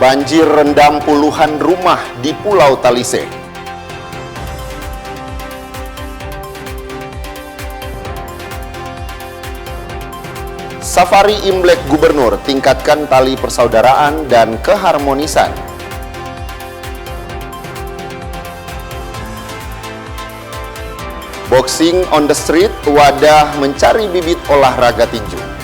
Banjir rendam puluhan rumah di Pulau Talise. Safari Imlek Gubernur tingkatkan tali persaudaraan dan keharmonisan. Boxing on the street, wadah mencari bibit olahraga tinju.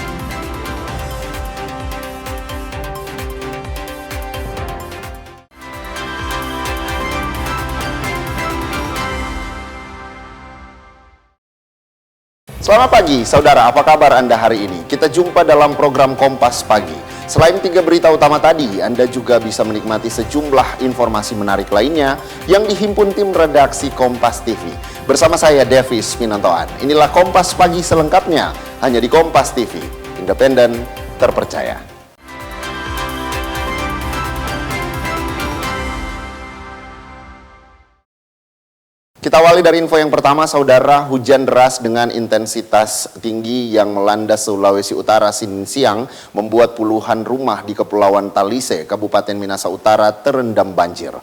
Selamat pagi, saudara. Apa kabar Anda hari ini? Kita jumpa dalam program Kompas Pagi. Selain 3 berita utama tadi, Anda juga bisa menikmati sejumlah informasi menarik lainnya yang dihimpun tim redaksi Kompas TV. Bersama saya, Davis Pinantoan. Inilah Kompas Pagi selengkapnya, hanya di Kompas TV. Independen, terpercaya. Kita awali dari info yang pertama, saudara. Hujan deras dengan intensitas tinggi yang melanda Sulawesi Utara Senin siang membuat puluhan rumah di Kepulauan Talise, Kabupaten Minahasa Utara terendam banjir.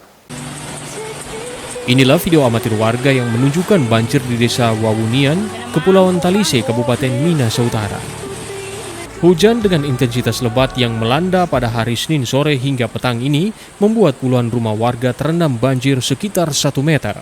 Inilah video amatir warga yang menunjukkan banjir di Desa Wawunian, Kepulauan Talise, Kabupaten Minahasa Utara. Hujan dengan intensitas lebat yang melanda pada hari Senin sore hingga petang ini membuat puluhan rumah warga terendam banjir sekitar 1 meter.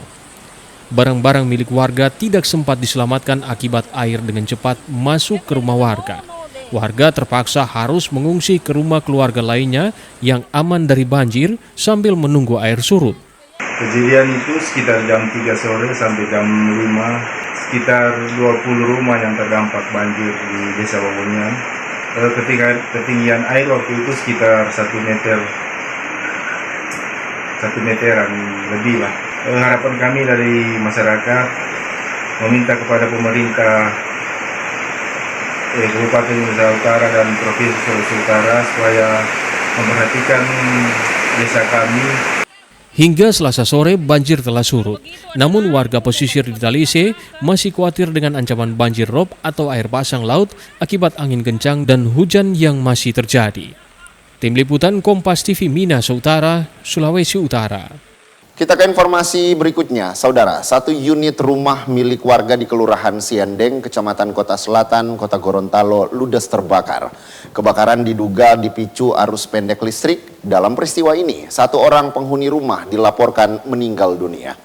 Barang-barang milik warga tidak sempat diselamatkan akibat air dengan cepat masuk ke rumah warga. Warga terpaksa harus mengungsi ke rumah keluarga lainnya yang aman dari banjir sambil menunggu air surut. Kejadian itu sekitar jam 3 sore sampai jam 5, sekitar 20 rumah yang terdampak banjir di Desa Wawunian. Ketinggian air waktu itu sekitar 1 meteran lebih lah. Harapan kami dari masyarakat meminta kepada pemerintah Kabupaten Minahasa Utara dan Provinsi Sulawesi Utara supaya memperhatikan desa kami. Hingga Selasa sore banjir telah surut, namun warga pesisir di Talise masih khawatir dengan ancaman banjir rob atau air pasang laut akibat angin kencang dan hujan yang masih terjadi. Tim Liputan Kompas TV Minahasa Utara, Sulawesi Utara. Kita ke informasi berikutnya, saudara. 1 unit rumah milik warga di Kelurahan Siendeng, Kecamatan Kota Selatan, Kota Gorontalo, ludes terbakar. Kebakaran diduga dipicu arus pendek listrik. Dalam peristiwa ini, 1 orang penghuni rumah dilaporkan meninggal dunia.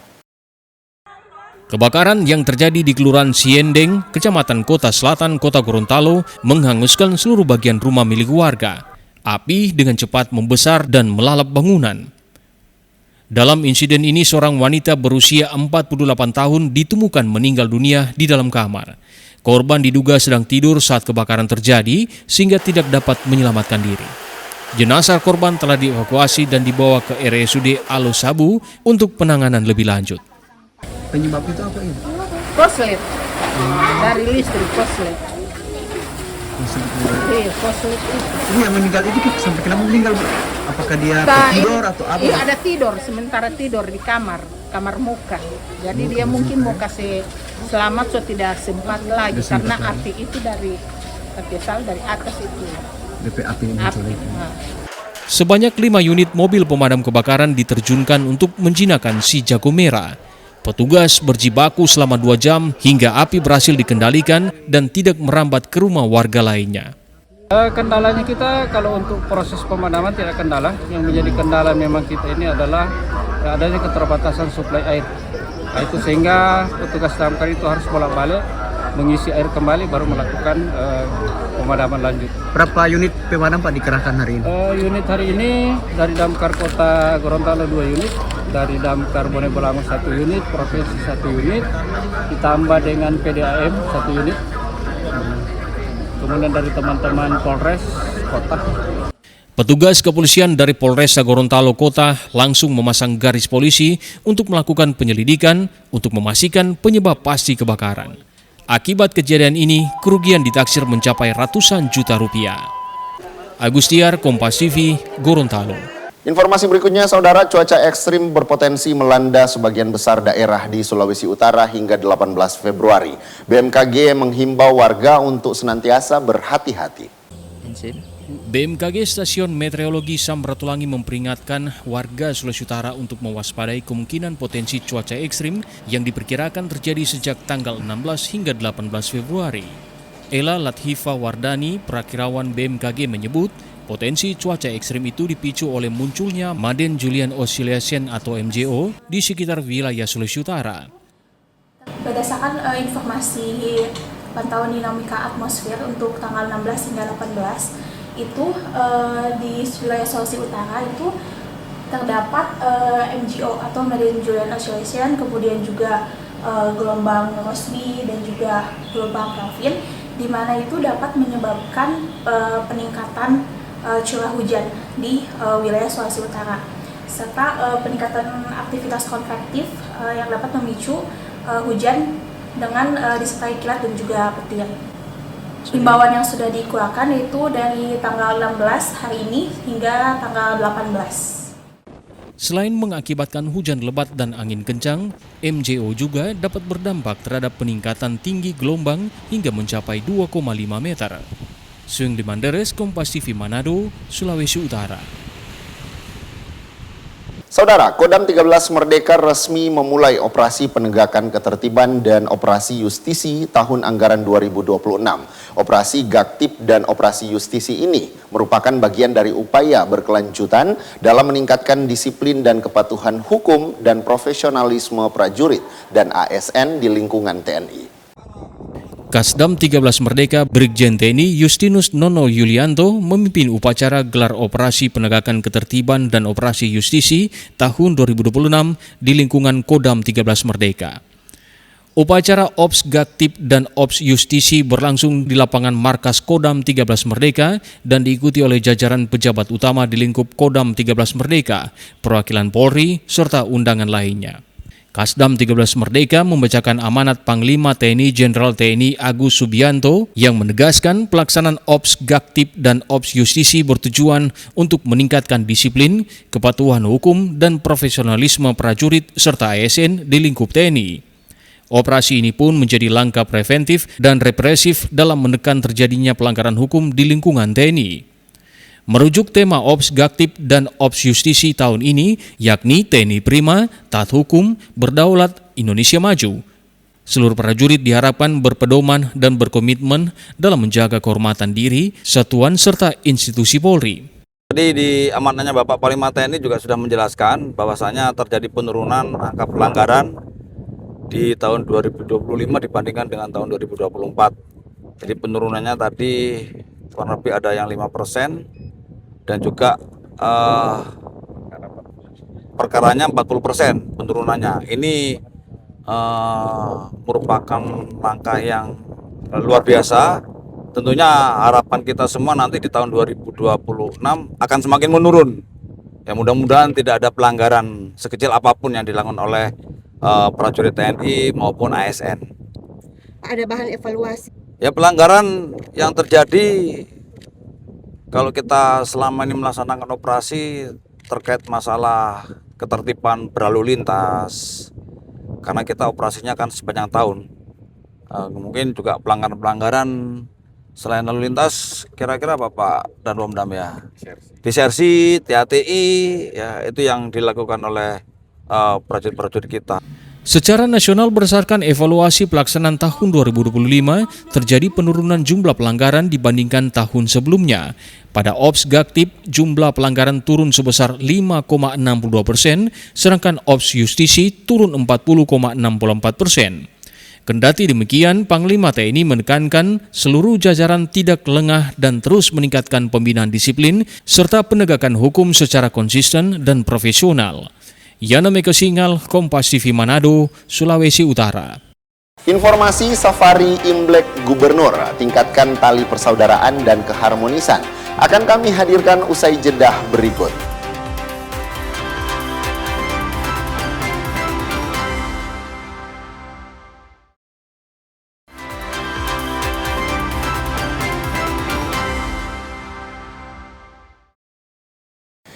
Kebakaran yang terjadi di Kelurahan Siendeng, Kecamatan Kota Selatan, Kota Gorontalo, menghanguskan seluruh bagian rumah milik warga. Api dengan cepat membesar dan melalap bangunan. Dalam insiden ini, seorang wanita berusia 48 tahun ditemukan meninggal dunia di dalam kamar. Korban diduga sedang tidur saat kebakaran terjadi sehingga tidak dapat menyelamatkan diri. Jenazah korban telah dievakuasi dan dibawa ke RSUD Alosabu untuk penanganan lebih lanjut. Penyebab itu apa ini? Koslet, dari listrik koslet. Koslet itu. Ini yang meninggal itu sampai kenapa meninggal? Apakah dia tidur atau apa? Iya, ada tidur, sementara tidur di kamar muka. Jadi dia mungkin mau kasih selamat, so tidak sempat lagi karena api itu dari atas itu. DP api yang muncul itu. Sebanyak 5 unit mobil pemadam kebakaran diterjunkan untuk menjinakkan si jago merah. Petugas berjibaku selama 2 jam hingga api berhasil dikendalikan dan tidak merambat ke rumah warga lainnya. Kendalanya kita kalau untuk proses pemadaman tidak kendala. Yang menjadi kendala memang kita ini adalah adanya keterbatasan suplai air. Itu sehingga petugas damkar itu harus bolak-balik mengisi air kembali baru melakukan pemadaman lanjut. Berapa unit pemadam Pak dikerahkan hari ini? Unit hari ini dari Damkar Kota Gorontalo 2 unit, dari Damkar Bone Bolango 1 unit, Provinsi 1 unit, ditambah dengan PDAM 1 unit. Kemudian dari teman-teman Polres Kota. Petugas kepolisian dari Polres Gorontalo Kota langsung memasang garis polisi untuk melakukan penyelidikan untuk memastikan penyebab pasti kebakaran. Akibat kejadian ini, kerugian ditaksir mencapai ratusan juta rupiah. Agustiar, Kompas TV, Gorontalo. Informasi berikutnya, saudara. Cuaca ekstrim berpotensi melanda sebagian besar daerah di Sulawesi Utara hingga 18 Februari. BMKG menghimbau warga untuk senantiasa berhati-hati. izin. BMKG Stasiun Meteorologi Samratulangi memperingatkan warga Sulawesi Utara untuk mewaspadai kemungkinan potensi cuaca ekstrim yang diperkirakan terjadi sejak tanggal 16 hingga 18 Februari. Ela Lathifa Wardani, perakirawan BMKG menyebut, potensi cuaca ekstrim itu dipicu oleh munculnya Madden Julian Oscillation atau MJO di sekitar wilayah Sulawesi Utara. Berdasarkan informasi pantauan dinamika atmosfer untuk tanggal 16 hingga 18 itu di wilayah Sulawesi Utara itu terdapat MJO atau Madden Julian Oscillation, kemudian juga gelombang Rossby dan juga gelombang Kelvin, di mana itu dapat menyebabkan peningkatan curah hujan di wilayah Sulawesi Utara, serta peningkatan aktivitas konvektif yang dapat memicu hujan dengan disertai kilat dan juga petir. Himbauan yang sudah dikeluarkan yaitu dari tanggal 16 hari ini hingga tanggal 18. Selain mengakibatkan hujan lebat dan angin kencang, MJO juga dapat berdampak terhadap peningkatan tinggi gelombang hingga mencapai 2,5 meter. Sung di Manderes, Kompas TV Manado, Sulawesi Utara. Saudara, Kodam 13 Merdeka resmi memulai operasi penegakan ketertiban dan operasi justisi tahun anggaran 2026. Operasi Gaktip dan operasi justisi ini merupakan bagian dari upaya berkelanjutan dalam meningkatkan disiplin dan kepatuhan hukum dan profesionalisme prajurit dan ASN di lingkungan TNI. Kasdam 13 Merdeka Brigjen TNI Justinus Nono Yulianto memimpin upacara gelar operasi penegakan ketertiban dan operasi justisi tahun 2026 di lingkungan Kodam 13 Merdeka. Upacara Ops Gaktip dan Ops Justisi berlangsung di lapangan markas Kodam 13 Merdeka dan diikuti oleh jajaran pejabat utama di lingkup Kodam 13 Merdeka, perwakilan Polri, serta undangan lainnya. Kasdam 13 Merdeka membacakan amanat Panglima TNI Jenderal TNI Agus Subianto yang menegaskan pelaksanaan Ops Gaktip dan Ops Justisi bertujuan untuk meningkatkan disiplin, kepatuhan hukum, dan profesionalisme prajurit serta ASN di lingkup TNI. Operasi ini pun menjadi langkah preventif dan represif dalam menekan terjadinya pelanggaran hukum di lingkungan TNI. Merujuk tema Ops Gaktip dan Ops Justisi tahun ini, yakni TNI Prima, Taat Hukum, Berdaulat, Indonesia Maju. Seluruh prajurit diharapkan berpedoman dan berkomitmen dalam menjaga kehormatan diri, satuan serta institusi Polri. Tadi di amanatnya Bapak Panglima TNI juga sudah menjelaskan bahwasanya terjadi penurunan angka pelanggaran di tahun 2025 dibandingkan dengan tahun 2024. Jadi penurunannya tadi kurang lebih ada yang 5%. Dan juga perkaranya 40% penurunannya. Ini merupakan langkah yang luar biasa. Tentunya harapan kita semua nanti di tahun 2026 akan semakin menurun. Ya, mudah-mudahan tidak ada pelanggaran sekecil apapun yang dilakukan oleh prajurit TNI maupun ASN. Ada bahan evaluasi? Ya, pelanggaran yang terjadi kalau kita selama ini melaksanakan operasi terkait masalah ketertiban berlalu lintas, karena kita operasinya kan sepanjang tahun, mungkin juga pelanggaran-pelanggaran selain lalu lintas, kira-kira Bapak dan Wamdam ya, disersi, TATI, ya itu yang dilakukan oleh prajurit-prajurit kita. Secara nasional berdasarkan evaluasi pelaksanaan tahun 2025, terjadi penurunan jumlah pelanggaran dibandingkan tahun sebelumnya. Pada Ops Gaktip, jumlah pelanggaran turun sebesar 5,62%, sedangkan Ops Justisi turun 40,64%. Kendati demikian, Panglima TNI menekankan seluruh jajaran tidak lengah dan terus meningkatkan pembinaan disiplin serta penegakan hukum secara konsisten dan profesional. Yana Meko Singal, Kompas TV Manado, Sulawesi Utara. Informasi Safari Imlek Gubernur, tingkatkan tali persaudaraan dan keharmonisan, akan kami hadirkan usai jedah berikut.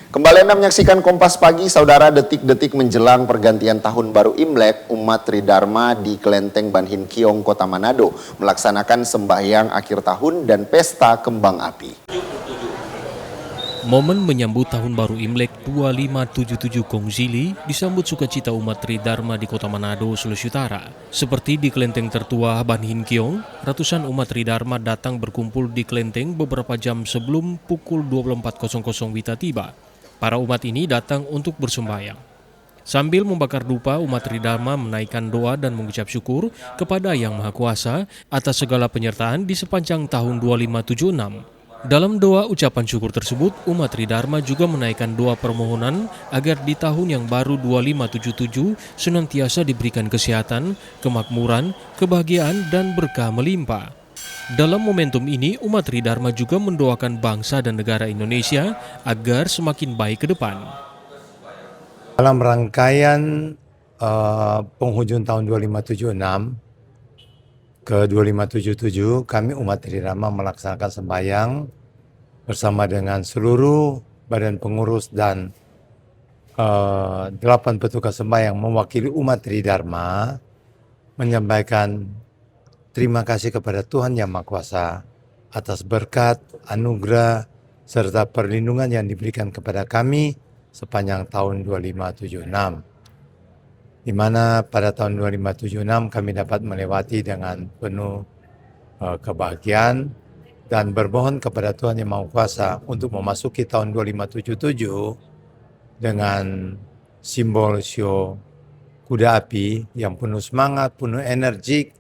Kembali Anda menyaksikan Kompas Pagi, saudara. Detik-detik menjelang pergantian tahun baru Imlek, umat Tridharma di Kelenteng Ban Hin Kiong, Kota Manado melaksanakan sembahyang akhir tahun dan pesta kembang api. Momen menyambut Tahun Baru Imlek 2577 Kongzili disambut sukacita umat Tridharma di Kota Manado, Sulawesi Utara. Seperti di kelenteng tertua Ban Hin Kiong, ratusan umat Tridharma datang berkumpul di kelenteng beberapa jam sebelum pukul 24.00 WITA tiba. Para umat ini datang untuk bersembahyang. Sambil membakar dupa, umat Tridharma menaikkan doa dan mengucap syukur kepada Yang Maha Kuasa atas segala penyertaan di sepanjang tahun 2576. Dalam doa ucapan syukur tersebut, umat Tridharma juga menaikkan doa permohonan agar di tahun yang baru 2577 senantiasa diberikan kesehatan, kemakmuran, kebahagiaan, dan berkah melimpah. Dalam momentum ini, umat Tridharma juga mendoakan bangsa dan negara Indonesia agar semakin baik ke depan. Dalam rangkaian penghujung tahun 2576 ke 2577, kami umat Tridharma melaksanakan sembahyang bersama dengan seluruh badan pengurus dan 8 petugas sembahyang mewakili umat Tridharma menyampaikan terima kasih kepada Tuhan Yang Maha Kuasa atas berkat, anugerah, serta perlindungan yang diberikan kepada kami sepanjang tahun 2576. Di mana pada tahun 2576 kami dapat melewati dengan penuh kebahagiaan dan bermohon kepada Tuhan Yang Maha Kuasa untuk memasuki tahun 2577 dengan simbol show kuda api yang penuh semangat, penuh energik.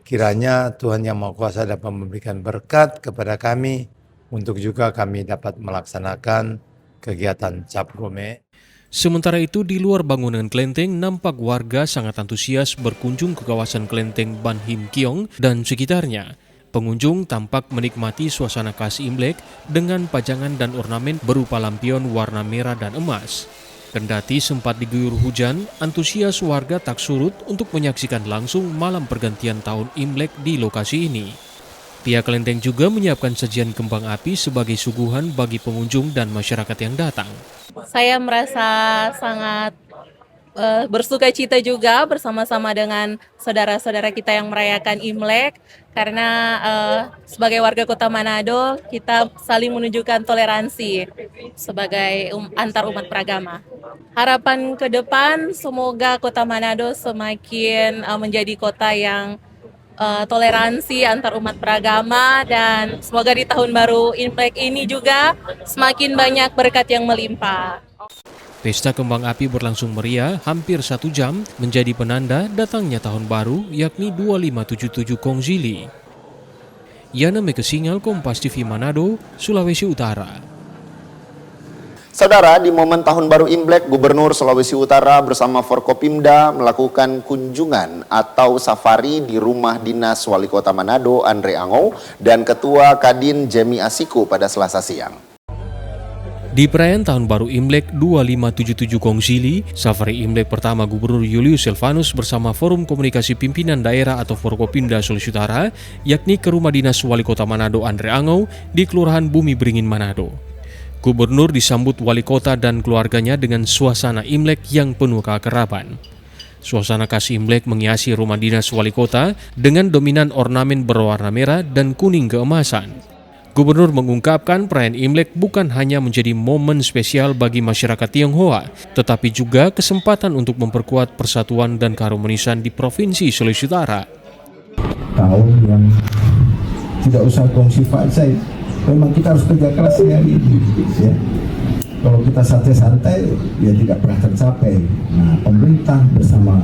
Kiranya Tuhan Yang Maha Kuasa dapat memberikan berkat kepada kami untuk juga kami dapat melaksanakan kegiatan Cap Gome. Sementara itu, di luar bangunan kelenteng, nampak warga sangat antusias berkunjung ke kawasan kelenteng Ban Hin Kiong dan sekitarnya. Pengunjung tampak menikmati suasana khas Imlek dengan pajangan dan ornamen berupa lampion warna merah dan emas. Kendati sempat diguyur hujan, antusias warga tak surut untuk menyaksikan langsung malam pergantian tahun Imlek di lokasi ini. Pihak kelenteng juga menyiapkan sajian kembang api sebagai suguhan bagi pengunjung dan masyarakat yang datang. Saya merasa sangat bersuka cita juga bersama-sama dengan saudara-saudara kita yang merayakan Imlek, karena sebagai warga Kota Manado kita saling menunjukkan toleransi sebagai antar umat beragama. Harapan ke depan semoga Kota Manado semakin menjadi kota yang toleransi antar umat beragama, dan semoga di tahun baru Imlek ini juga semakin banyak berkat yang melimpah. Pesta kembang api berlangsung meriah hampir 1 jam menjadi penanda datangnya tahun baru, yakni 2577 Kongzili. Yana Mekesingal, Kompas TV Manado, Sulawesi Utara. Saudara, di momen Tahun Baru Imlek, Gubernur Sulawesi Utara bersama Forkopimda melakukan kunjungan atau safari di rumah dinas Wali Kota Manado Andre Angou dan Ketua Kadin Jemi Asiku pada Selasa siang. Di perayaan Tahun Baru Imlek 2577 Kongzili, safari Imlek pertama Gubernur Julius Silvanus bersama Forum Komunikasi Pimpinan Daerah atau Forkopimda Sulawesi Utara, yakni ke rumah dinas Wali Kota Manado Andre Angou di Kelurahan Bumi Beringin Manado. Gubernur disambut wali kota dan keluarganya dengan suasana Imlek yang penuh keakraban. Suasana khas Imlek menghiasi rumah dinas wali kota dengan dominan ornamen berwarna merah dan kuning keemasan. Gubernur mengungkapkan perayaan Imlek bukan hanya menjadi momen spesial bagi masyarakat Tionghoa, tetapi juga kesempatan untuk memperkuat persatuan dan keharmonisan di Provinsi Sulawesi Utara. Tahun yang tidak usah kongsi saya. Memang kita harus kerja keras sekali, ya. Kalau kita santai-santai, ya tidak pernah tercapai. Nah, pemerintah bersama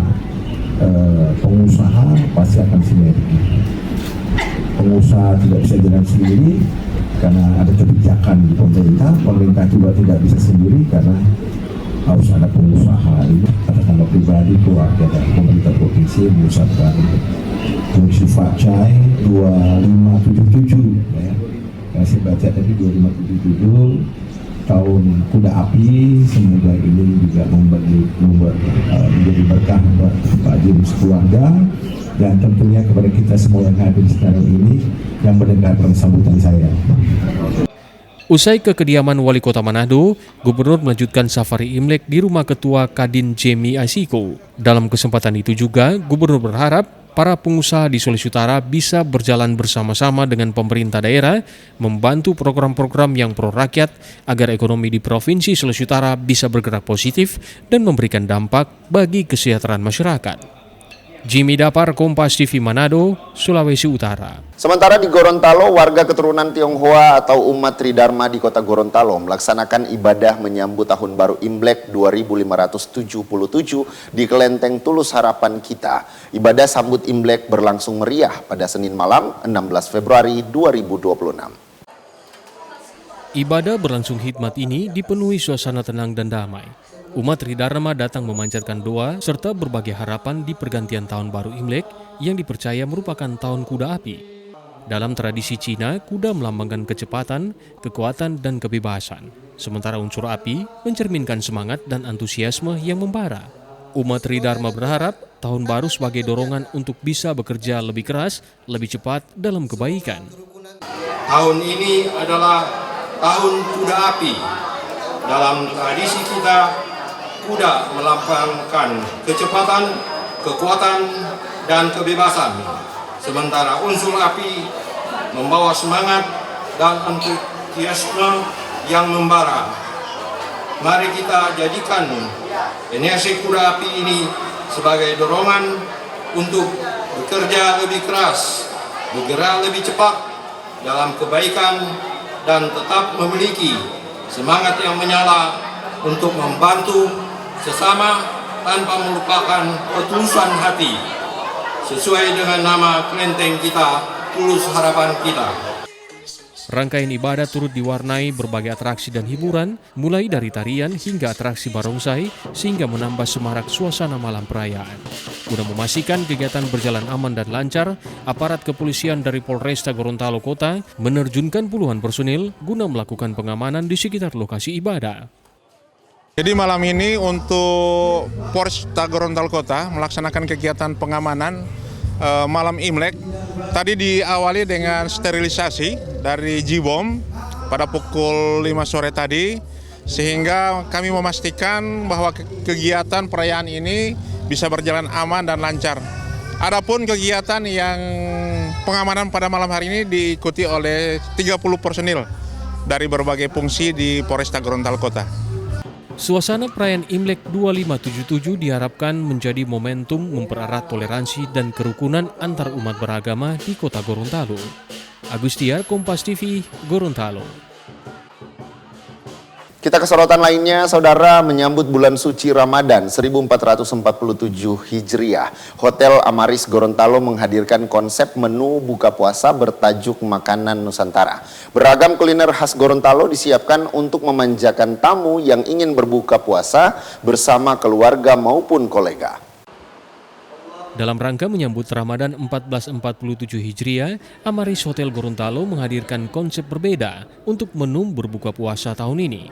pengusaha pasti akan sinergi. Pengusaha tidak bisa jalan sendiri karena ada kebijakan di pemerintah. Pemerintah juga tidak bisa sendiri karena harus ada pengusaha. Ini katakanlah pribadi, keluarga dan pemerintah provinsi mengusahakan fungsi Facai 2577, ya. Saya baca tadi 2577 tahun kuda api, semoga ini juga menjadi berkah buat Pak James keluarga dan tentunya kepada kita semua yang hadir sekarang ini yang mendengarkan sambutan saya. Usai ke kediaman Wali Kota Manado, Gubernur melanjutkan safari Imlek di rumah Ketua Kadin Jemi Asiko. Dalam kesempatan itu juga, Gubernur berharap para pengusaha di Sulawesi Utara bisa berjalan bersama-sama dengan pemerintah daerah, membantu program-program yang pro rakyat agar ekonomi di Provinsi Sulawesi Utara bisa bergerak positif dan memberikan dampak bagi kesejahteraan masyarakat. Jimmy Dapar, Kompas TV Manado, Sulawesi Utara. Sementara di Gorontalo, warga keturunan Tionghoa atau umat Tridharma di kota Gorontalo melaksanakan ibadah menyambut Tahun Baru Imlek 2577 di Kelenteng Tulus Harapan Kita. Ibadah sambut Imlek berlangsung meriah pada Senin malam 16 Februari 2026. Ibadah berlangsung hikmat ini dipenuhi suasana tenang dan damai. Umat Tridharma datang memanjatkan doa serta berbagai harapan di pergantian Tahun Baru Imlek yang dipercaya merupakan tahun kuda api. Dalam tradisi Cina, kuda melambangkan kecepatan, kekuatan, dan kebebasan. Sementara unsur api mencerminkan semangat dan antusiasme yang membara. Umat Tridharma berharap Tahun Baru sebagai dorongan untuk bisa bekerja lebih keras, lebih cepat dalam kebaikan. Tahun ini adalah Tahun Kuda Api. Dalam tradisi kita, kuda melambangkan kecepatan, kekuatan, dan kebebasan. Sementara unsur api membawa semangat dan antusiasme yang membara. Mari kita jadikan energi kuda api ini sebagai dorongan untuk bekerja lebih keras, bergerak lebih cepat dalam kebaikan, dan tetap memiliki semangat yang menyala untuk membantu sesama tanpa melupakan ketulusan hati, sesuai dengan nama kelenteng kita, Tulus Harapan Kita. Rangkaian ibadah turut diwarnai berbagai atraksi dan hiburan, mulai dari tarian hingga atraksi barongsai, sehingga menambah semarak suasana malam perayaan. Guna memastikan kegiatan berjalan aman dan lancar, aparat kepolisian dari Polresta Gorontalo Kota menerjunkan puluhan personil guna melakukan pengamanan di sekitar lokasi ibadah. Jadi malam ini untuk Polresta Gorontalo Kota melaksanakan kegiatan pengamanan malam Imlek. Tadi diawali dengan sterilisasi dari Jibom pada pukul 5 sore tadi, sehingga kami memastikan bahwa kegiatan perayaan ini bisa berjalan aman dan lancar. Adapun kegiatan yang pengamanan pada malam hari ini diikuti oleh 30 personil dari berbagai fungsi di Polresta Gorontalo Kota. Suasana perayaan Imlek 2577 diharapkan menjadi momentum mempererat toleransi dan kerukunan antar umat beragama di kota Gorontalo. Agustiar, Kompas TV, Gorontalo. Kita ke sorotan lainnya, saudara, menyambut bulan suci Ramadan 1447 Hijriah. Hotel Amaris Gorontalo menghadirkan konsep menu buka puasa bertajuk Makanan Nusantara. Beragam kuliner khas Gorontalo disiapkan untuk memanjakan tamu yang ingin berbuka puasa bersama keluarga maupun kolega. Dalam rangka menyambut Ramadan 1447 Hijriah, Amaris Hotel Gorontalo menghadirkan konsep berbeda untuk menu berbuka puasa tahun ini.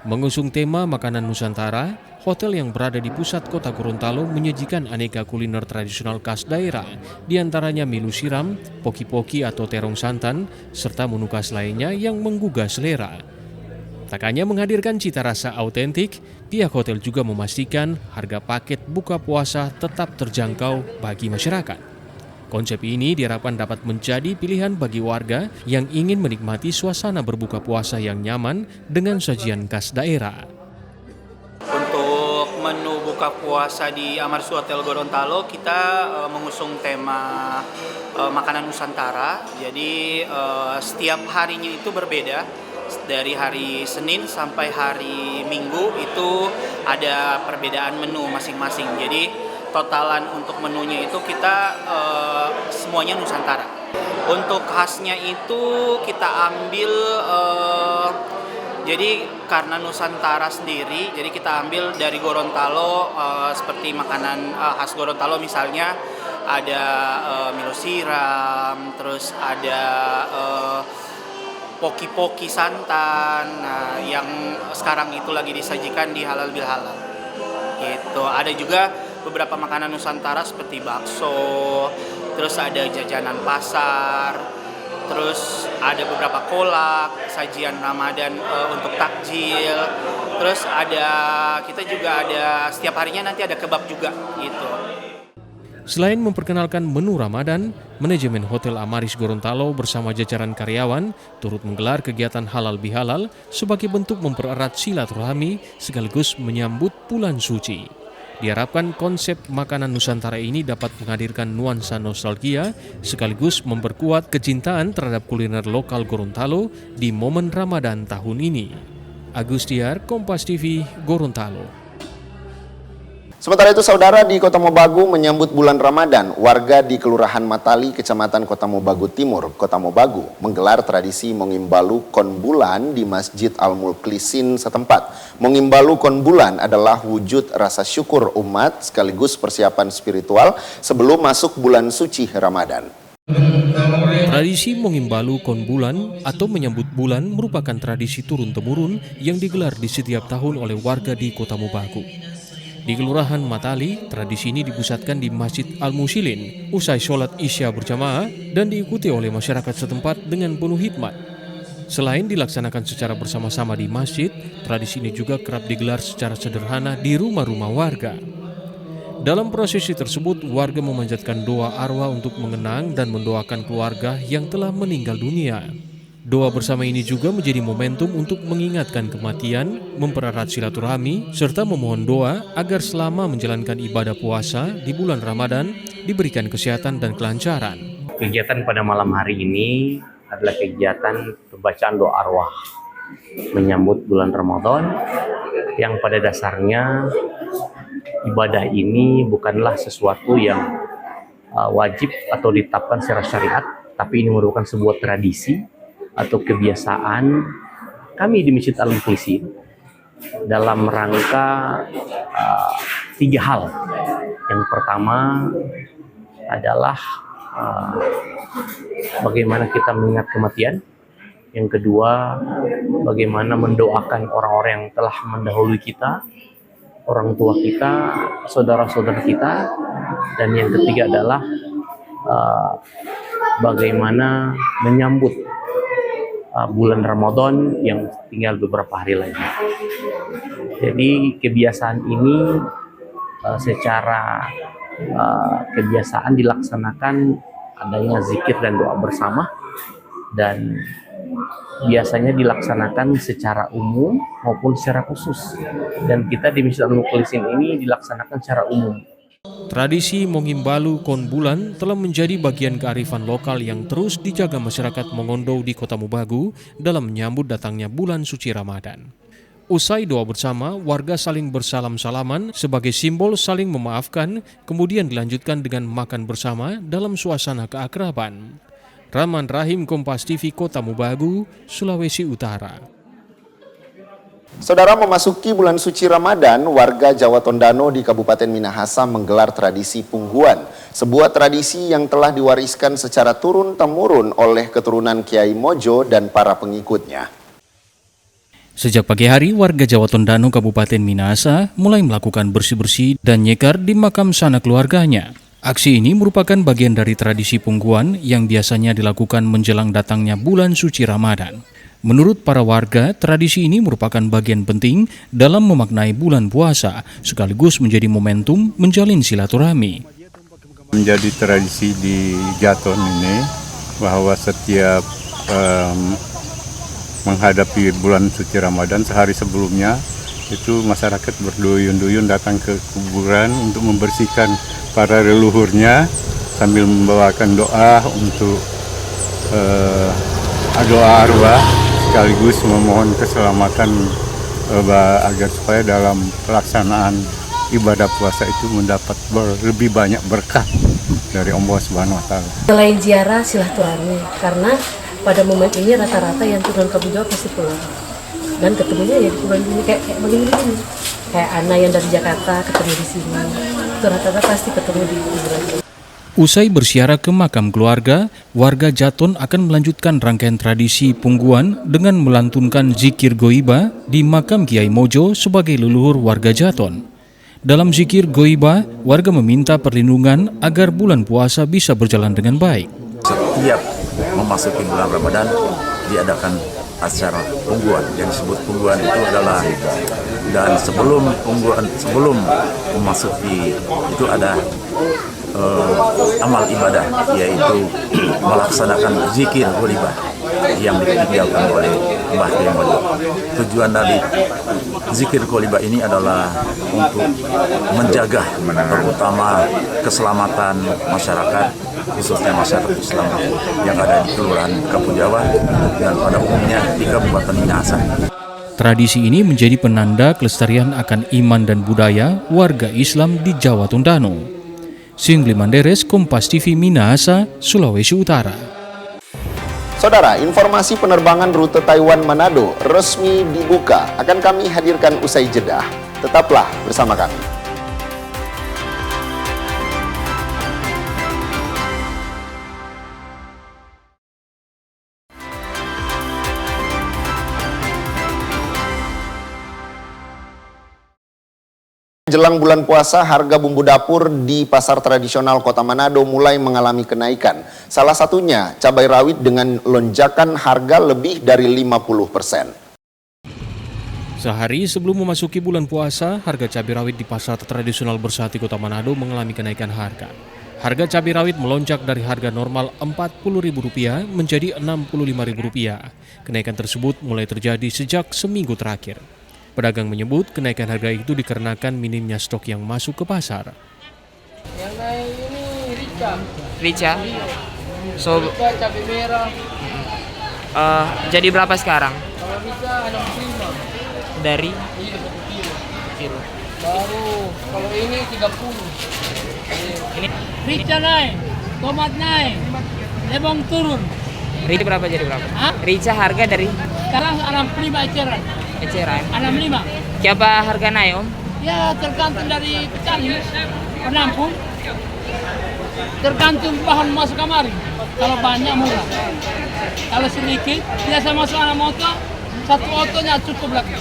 Mengusung tema Makanan Nusantara, hotel yang berada di pusat kota Gorontalo menyajikan aneka kuliner tradisional khas daerah, diantaranya milu siram, poki-poki atau terong santan, serta menu khas lainnya yang menggugah selera. Tak hanya menghadirkan cita rasa autentik, pihak hotel juga memastikan harga paket buka puasa tetap terjangkau bagi masyarakat. Konsep ini diharapkan dapat menjadi pilihan bagi warga yang ingin menikmati suasana berbuka puasa yang nyaman dengan sajian khas daerah. Untuk menu buka puasa di Amaris Hotel Gorontalo, kita mengusung tema makanan Nusantara. Jadi setiap harinya itu berbeda. Dari hari Senin sampai hari Minggu itu ada perbedaan menu masing-masing. Jadi totalan untuk menunya itu kita semuanya Nusantara. Untuk khasnya itu kita ambil jadi karena Nusantara sendiri, jadi kita ambil dari Gorontalo seperti makanan khas Gorontalo, misalnya ada milo siram, terus ada poki-poki santan, nah, yang sekarang itu lagi disajikan di Halal Bil Halal. Gitu. Ada juga beberapa makanan Nusantara seperti bakso, terus ada jajanan pasar, terus ada beberapa kolak, sajian Ramadan untuk takjil. Terus kita juga ada setiap harinya nanti ada kebab juga gitu. Selain memperkenalkan menu Ramadan, manajemen Hotel Amaris Gorontalo bersama jajaran karyawan turut menggelar kegiatan halal bihalal sebagai bentuk mempererat silaturahmi sekaligus menyambut bulan suci. Diharapkan konsep makanan Nusantara ini dapat menghadirkan nuansa nostalgia sekaligus memperkuat kecintaan terhadap kuliner lokal Gorontalo di momen Ramadan tahun ini. Agus Tiar, Kompas TV, Gorontalo. Sementara itu, saudara, di Kota Mobagu menyambut bulan Ramadan, warga di Kelurahan Matali, Kecamatan Kota Mobagu Timur, Kota Mobagu, menggelar tradisi Mongimbalu Konbulan di Masjid Al-Mulklisin setempat. Mongimbalu Konbulan adalah wujud rasa syukur umat sekaligus persiapan spiritual sebelum masuk bulan suci Ramadan. Tradisi Mongimbalu Konbulan atau menyambut bulan merupakan tradisi turun-temurun yang digelar di setiap tahun oleh warga di Kota Mobagu. Di Kelurahan Matali, tradisi ini dipusatkan di Masjid Al-Musilin usai sholat Isya berjamaah dan diikuti oleh masyarakat setempat dengan penuh hikmat. Selain dilaksanakan secara bersama-sama di masjid, tradisi ini juga kerap digelar secara sederhana di rumah-rumah warga. Dalam prosesi tersebut, warga memanjatkan doa arwah untuk mengenang dan mendoakan keluarga yang telah meninggal dunia. Doa bersama ini juga menjadi momentum untuk mengingatkan kematian, mempererat silaturahmi, serta memohon doa agar selama menjalankan ibadah puasa di bulan Ramadan diberikan kesehatan dan kelancaran. Kegiatan pada malam hari ini adalah kegiatan pembacaan doa arwah menyambut bulan Ramadan yang pada dasarnya ibadah ini bukanlah sesuatu yang wajib atau ditetapkan secara syariat, tapi ini merupakan sebuah tradisi atau kebiasaan kami di Masjid Al-Mulklisin dalam rangka 3 hal. Yang pertama adalah bagaimana kita mengingat kematian. Yang kedua, bagaimana mendoakan orang-orang yang telah mendahului kita, orang tua kita, saudara-saudara kita. Dan yang ketiga adalah bagaimana menyambut bulan Ramadan yang tinggal beberapa hari lagi. Jadi kebiasaan ini secara kebiasaan dilaksanakan adanya zikir dan doa bersama, dan biasanya dilaksanakan secara umum maupun secara khusus. Dan kita di Masjid Al-Mulklisin ini dilaksanakan secara umum. Tradisi Mongimbalu Konbulan telah menjadi bagian kearifan lokal yang terus dijaga masyarakat Mongondo di Kota Mobagu dalam menyambut datangnya bulan suci Ramadan. Usai doa bersama, warga saling bersalam-salaman sebagai simbol saling memaafkan, kemudian dilanjutkan dengan makan bersama dalam suasana keakraban. Rahman Rahim, Kompas TV, Kota Mobagu, Sulawesi Utara. Saudara, memasuki bulan suci Ramadan, warga Jawa Tondano di Kabupaten Minahasa menggelar tradisi Pungguan, sebuah tradisi yang telah diwariskan secara turun-temurun oleh keturunan Kiai Mojo dan para pengikutnya. Sejak pagi hari, warga Jawa Tondano Kabupaten Minahasa mulai melakukan bersih-bersih dan nyekar di makam sanak keluarganya. Aksi ini merupakan bagian dari tradisi Pungguan yang biasanya dilakukan menjelang datangnya bulan suci Ramadan. Menurut para warga, tradisi ini merupakan bagian penting dalam memaknai bulan puasa, sekaligus menjadi momentum menjalin silaturahmi. Menjadi tradisi di Jaton ini, bahwa setiap menghadapi bulan suci Ramadan sehari sebelumnya, itu masyarakat berduyun-duyun datang ke kuburan untuk membersihkan para leluhurnya sambil membawakan doa untuk doa arwah, sekaligus memohon keselamatan agar supaya dalam pelaksanaan ibadah puasa itu mendapat lebih banyak berkah dari Allah Subhanahu wa Ta'ala. Selain ziarah, silaturahmi, karena pada momen ini rata-rata yang turun ke Jawa pasti pulang, dan ketemunya ya di bulan ini kayak begini, kayak anak yang dari Jakarta ketemu di sini, itu rata-rata pasti ketemu di bulan ini. Usai berziarah ke makam keluarga, warga Jaton akan melanjutkan rangkaian tradisi Pungguan dengan melantunkan zikir goiba di makam Kiai Mojo sebagai leluhur warga Jaton. Dalam zikir goiba, warga meminta perlindungan agar bulan puasa bisa berjalan dengan baik. Setiap memasuki bulan Ramadan diadakan acara pungguan. Yang disebut pungguan itu adalah, dan sebelum memasuki itu ada amal ibadah, yaitu melaksanakan zikir gholibah yang ditinggalkan oleh Mbah Kiai Molil. Tujuan dari zikir gholibah ini adalah untuk menjaga terutama keselamatan masyarakat, khususnya masyarakat Islam yang ada di Kelurahan Kampung Jawa dan pada umumnya di Kabupaten Minahasa. Tradisi ini menjadi penanda kelestarian akan iman dan budaya warga Islam di Jawa Tondano. Singli Manderes, Kompas TV, Minahasa, Sulawesi Utara. Saudara, informasi penerbangan rute Taiwan Manado resmi dibuka. Akan kami hadirkan usai jeda. Tetaplah bersama kami. Jelang bulan puasa, harga bumbu dapur di pasar tradisional Kota Manado mulai mengalami kenaikan. Salah satunya cabai rawit dengan lonjakan harga lebih dari 50%. Sehari sebelum memasuki bulan puasa, harga cabai rawit di pasar tradisional Bersati Kota Manado mengalami kenaikan harga. Harga cabai rawit melonjak dari harga normal Rp40.000 menjadi Rp65.000. Kenaikan tersebut mulai terjadi sejak seminggu terakhir. Pedagang menyebut kenaikan harga itu dikarenakan minimnya stok yang masuk ke pasar. Yang naik ini rica. So cabai merah. Jadi berapa sekarang? Kalau rica ada 5. Dari? Iya, 1 kilo. Baru kalau ini 30. Ini rica naik, tomat naik, lebong turun. Rica berapa jadi berapa? Hah? Rica harga dari? Sekarang 65 eceran. Eceran? 65. Siapa harga naik, Om? Ya tergantung dari petani, penampung. Tergantung bahan masuk kamari. Kalau banyak murah. Kalau sedikit, biasa masuk anak motor, 1 otonya cukup lagi.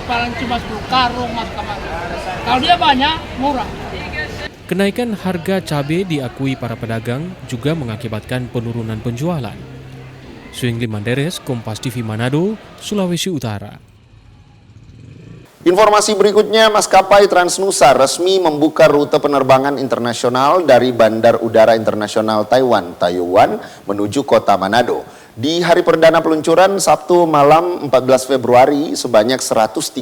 Paling cuma 10 karung masuk kamari. Kalau dia banyak, murah. Kenaikan harga cabai diakui para pedagang juga mengakibatkan penurunan penjualan. Singli Manderes, Kompas TV Manado, Sulawesi Utara. Informasi berikutnya, maskapai Transnusa resmi membuka rute penerbangan internasional dari Bandar Udara Internasional Taiwan menuju Kota Manado. Di hari perdana peluncuran Sabtu malam 14 Februari, sebanyak 137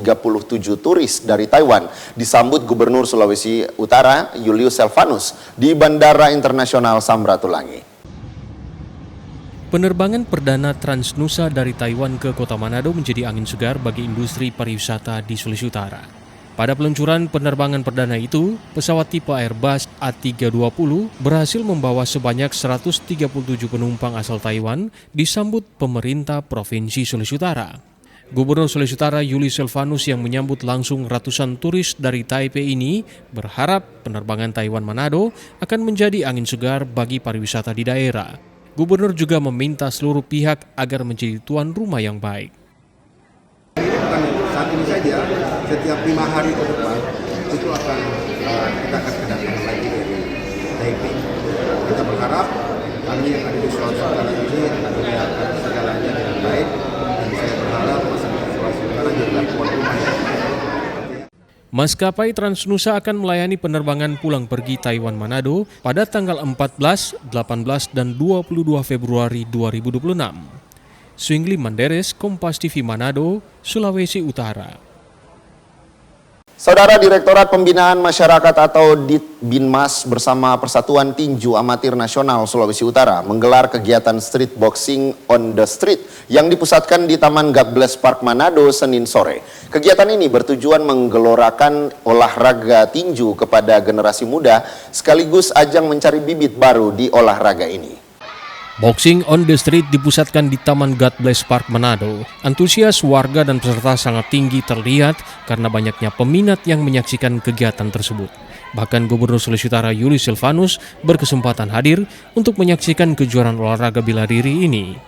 turis dari Taiwan disambut Gubernur Sulawesi Utara Julius Selvanus di Bandara Internasional Samratulangi. Penerbangan perdana Transnusa dari Taiwan ke Kota Manado menjadi angin segar bagi industri pariwisata di Sulawesi Utara. Pada peluncuran penerbangan perdana itu, pesawat tipe Airbus A320 berhasil membawa sebanyak 137 penumpang asal Taiwan disambut pemerintah Provinsi Sulawesi Utara. Gubernur Sulawesi Utara Julius Selvanus yang menyambut langsung ratusan turis dari Taipei ini berharap penerbangan Taiwan Manado akan menjadi angin segar bagi pariwisata di daerah. Gubernur juga meminta seluruh pihak agar menjadi tuan rumah yang baik. Saat ini saja, setiap 5 hari ke depan, itu kita akan kedatangan lagi dari Taipei. Kita berharap kami yang ada di Sulawesi Utara ini akan melihatkan segalanya dengan baik, dan saya berharap masyarakat Sulawesi Utara juga tuan rumah yang baik. Maskapai Transnusa akan melayani penerbangan pulang pergi Taiwan Manado pada tanggal 14, 18, dan 22 Februari 2026. Singli Manderes, Kompas TV Manado, Sulawesi Utara. Saudara, Direktorat Pembinaan Masyarakat atau Ditbinmas bersama Persatuan Tinju Amatir Nasional Sulawesi Utara menggelar kegiatan street boxing on the street yang dipusatkan di Taman God Bless Park Manado Senin sore. Kegiatan ini bertujuan menggelorakan olahraga tinju kepada generasi muda sekaligus ajang mencari bibit baru di olahraga ini. Boxing on the street dipusatkan di Taman God Bless Park Manado. Antusias warga dan peserta sangat tinggi terlihat karena banyaknya peminat yang menyaksikan kegiatan tersebut. Bahkan Gubernur Sulawesi Utara Julius Selvanus berkesempatan hadir untuk menyaksikan kejuaraan olahraga bela diri ini.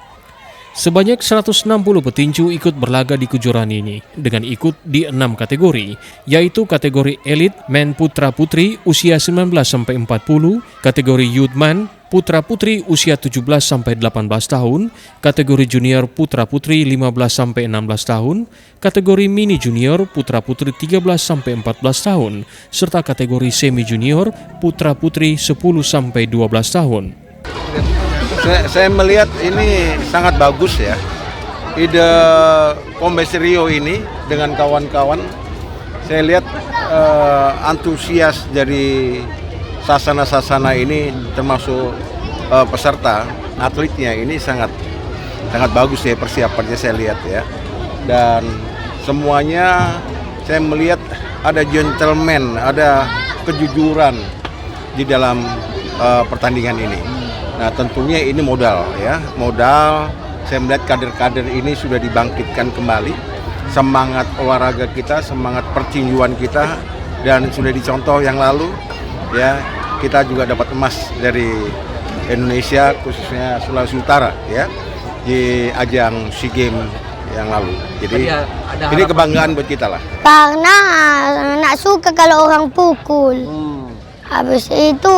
Sebanyak 160 petinju ikut berlaga di kejuaraan ini dengan ikut di 6 kategori, yaitu kategori elit men putra-putri usia 19-40, kategori youthman putra-putri usia 17-18 tahun, kategori junior putra-putri 15-16 tahun, kategori mini junior putra-putri 13-14 tahun, serta kategori semi junior putra-putri 10-12 tahun. Saya melihat ini sangat bagus ya, ide Kombes Rio ini dengan kawan-kawan. Saya lihat antusias dari sasana-sasana ini, termasuk peserta atletnya ini sangat bagus ya persiapannya saya lihat ya. Dan semuanya saya melihat ada gentleman, ada kejujuran di dalam pertandingan ini. Nah tentunya ini modal ya, modal. Saya melihat kader-kader ini sudah dibangkitkan kembali, semangat olahraga kita, semangat pertinjuan kita, dan sudah dicontoh yang lalu ya, kita juga dapat emas dari Indonesia, khususnya Sulawesi Utara ya, di ajang SEA Games yang lalu. Jadi ini kebanggaan buat kita lah. Karena nak suka kalau orang pukul. Habis itu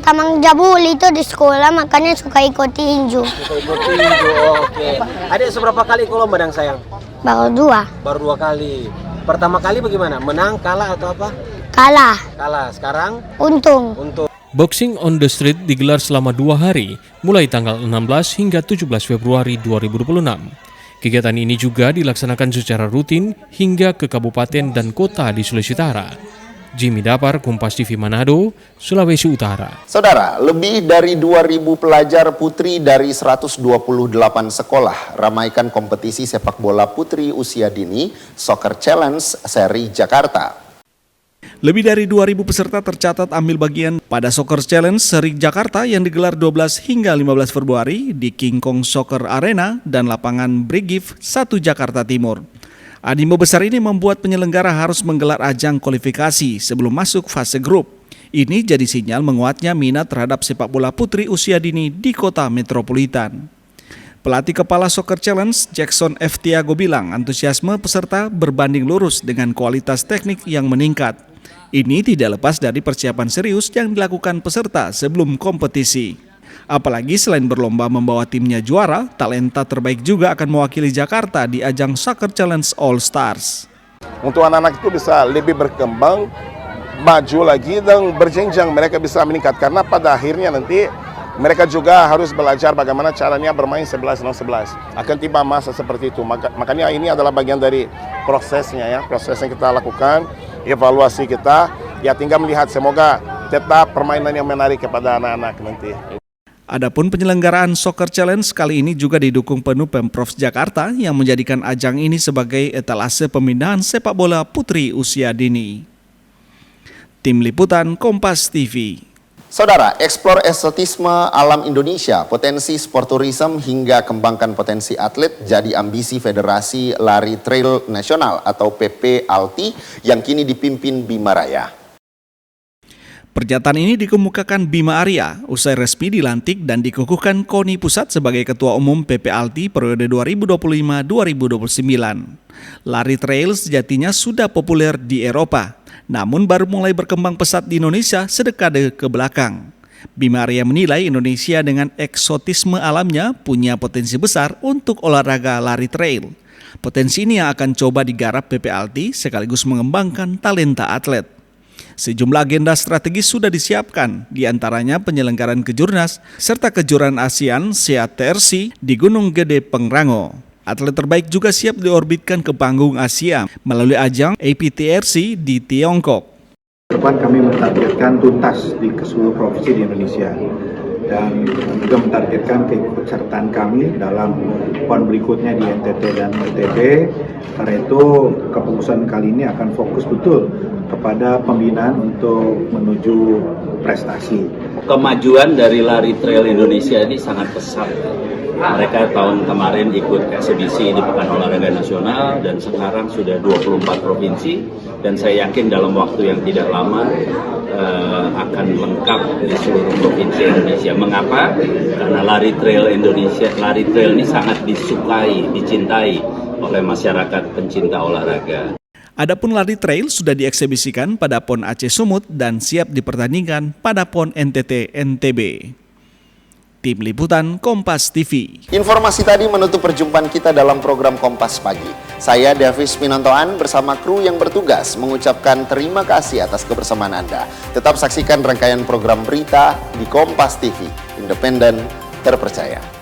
tamang jabul itu di sekolah, makanya suka ikut tinju. Ikut tinju, oke. Adik seberapa kali ikut lomba Dang sayang? Baru 2. Baru 2 kali. Pertama kali bagaimana? Menang, kalah atau apa? Kalah. Kalah. Sekarang? Untung. Boxing on the Street digelar selama 2 hari, mulai tanggal 16 hingga 17 Februari 2026. Kegiatan ini juga dilaksanakan secara rutin hingga ke kabupaten dan kota di Sulawesi Utara. Jimmy Dapar, Kompas TV Manado, Sulawesi Utara. Saudara, lebih dari 2.000 pelajar putri dari 128 sekolah ramaikan kompetisi sepak bola putri usia dini Soccer Challenge seri Jakarta. Lebih dari 2.000 peserta tercatat ambil bagian pada Soccer Challenge seri Jakarta yang digelar 12 hingga 15 Februari di King Kong Soccer Arena dan lapangan Brigif 1 Jakarta Timur. Animo besar ini membuat penyelenggara harus menggelar ajang kualifikasi sebelum masuk fase grup. Ini jadi sinyal menguatnya minat terhadap sepak bola putri usia dini di kota metropolitan. Pelatih kepala Soccer Challenge, Jackson F. Tiago bilang antusiasme peserta berbanding lurus dengan kualitas teknik yang meningkat. Ini tidak lepas dari persiapan serius yang dilakukan peserta sebelum kompetisi. Apalagi selain berlomba membawa timnya juara, talenta terbaik juga akan mewakili Jakarta di ajang Soccer Challenge All Stars. Untuk anak-anak itu bisa lebih berkembang, maju lagi dan berjenjang, mereka bisa meningkat. Karena pada akhirnya nanti mereka juga harus belajar bagaimana caranya bermain 11 lawan 11. Akan tiba masa seperti itu. Makanya ini adalah bagian dari prosesnya ya, proses yang kita lakukan, evaluasi kita. Ya tinggal melihat, semoga tetap permainan yang menarik kepada anak-anak nanti. Adapun penyelenggaraan Soccer Challenge kali ini juga didukung penuh Pemprov Jakarta yang menjadikan ajang ini sebagai etalase pemindahan sepak bola putri usia dini. Tim Liputan Kompas TV. Saudara, eksplor estetisme alam Indonesia, potensi sport tourism hingga kembangkan potensi atlet jadi ambisi Federasi Lari Trail Nasional atau PPLT yang kini dipimpin Bima Raya. Pernyataan ini dikemukakan Bima Arya usai resmi dilantik dan dikukuhkan KONI Pusat sebagai Ketua Umum PPLT periode 2025-2029. Lari trail sejatinya sudah populer di Eropa, namun baru mulai berkembang pesat di Indonesia sedekade ke belakang. Bima Arya menilai Indonesia dengan eksotisme alamnya punya potensi besar untuk olahraga lari trail. Potensi ini yang akan coba digarap PPLT sekaligus mengembangkan talenta atlet. Sejumlah agenda strategis sudah disiapkan, diantaranya penyelenggaraan Kejurnas serta kejuaraan ASEAN SEATRC di Gunung Gede Pengrango. Atlet terbaik juga siap diorbitkan ke panggung Asia melalui ajang APTRC di Tiongkok. Depan kami mentargetkan tuntas di seluruh provinsi di Indonesia dan juga mentargetkan keikutsertaan kami dalam PON berikutnya di NTT dan NTB. Karena itu kepengurusan kali ini akan fokus betul kepada pembinaan untuk menuju prestasi. Kemajuan dari lari trail Indonesia ini sangat pesat. Mereka tahun kemarin ikut eksibisi di Pekan Olahraga Nasional dan sekarang sudah 24 provinsi, dan saya yakin dalam waktu yang tidak lama akan lengkap di seluruh provinsi Indonesia. Mengapa? Karena lari trail Indonesia, lari trail ini sangat disukai, dicintai oleh masyarakat pencinta olahraga. Adapun lari trail sudah dieksibisikan pada PON Aceh Sumut dan siap dipertandingkan pada PON NTT NTB. Tim Liputan Kompas TV. Informasi tadi menutup perjumpaan kita dalam program Kompas Pagi. Saya Davis Minontoan bersama kru yang bertugas mengucapkan terima kasih atas kebersamaan Anda. Tetap saksikan rangkaian program berita di Kompas TV, independen, terpercaya.